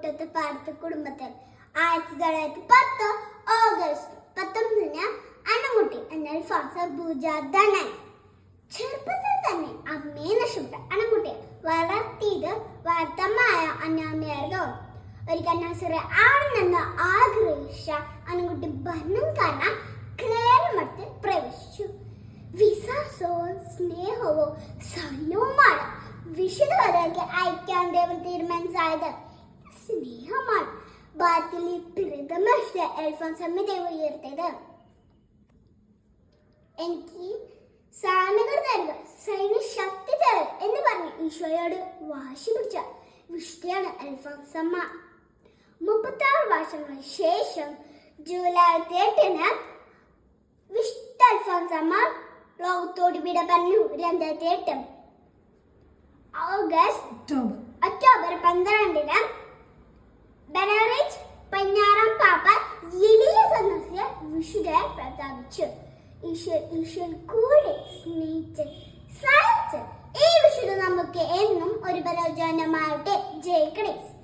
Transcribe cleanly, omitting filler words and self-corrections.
മുറ്റത്തെ പാടത്തെ കുടുംബത്തിൽ 1910 ഓഗസ്റ്റ് 19 അണുകുട്ടി എന്ന അൽഫോൻസ ഭൂജാതനായി. ചെറുപ്പത്തിൽ തന്നെ അമ്മയെ നഷ്ടപ്പെട്ട അണുകുട്ടിയെ വളർത്തിയത് വാർത്തമായ അന്നാമ്മയായിരുന്നു. ഒരിക്കൽ നഴ്സറി ആണെന്ന് ആഗ്രഹിച്ച അണുകുട്ടി ഭരണം കാരണം ക്ലേരമഠത്തിൽ പ്രവേശിച്ചു. വിശ്വാസവും സ്നേഹവും സൈന്യവുമാണ് വിശുദ്ധവതയ്ക്ക് അയക്കാൻ ദൈവം തീരുമാനിച്ചത്. സ്നേഹമാണ് ബാത്തിലെ പ്രഥമ അൽഫോൻസമ്മ ദൈവം ഉയർത്തിയത്. എനിക്ക് സൈനികർ തരുക, സൈന്യ ശക്തി തരുക എന്ന് പറഞ്ഞ് ഈശോയോട് വാശി പിടിച്ച വിശുദ്ധയാണ് അൽഫോൻസമ്മ. 36 വർഷങ്ങൾക്ക് ശേഷം ജൂലൈ 8 വിശുദ്ധ അൽഫോൻസമ്മ ലോകത്തോട് വിട പറഞ്ഞു. 2008 ഒക്ടോബർ 12 ബെനഡിക്ട് 16 പാപ്പ എളിയ സന്യാസിയെ വിശുദ്ധയെ പ്രഖ്യാപിച്ചു. ഈശോ കൂടെ സ്നേഹിച്ച് സഹിച്ച് ഈ വിശുദ്ധ നമുക്ക് എന്നും ഒരു പ്രയോജനമായിട്ട്. ജയ് ക്രിസ്തു.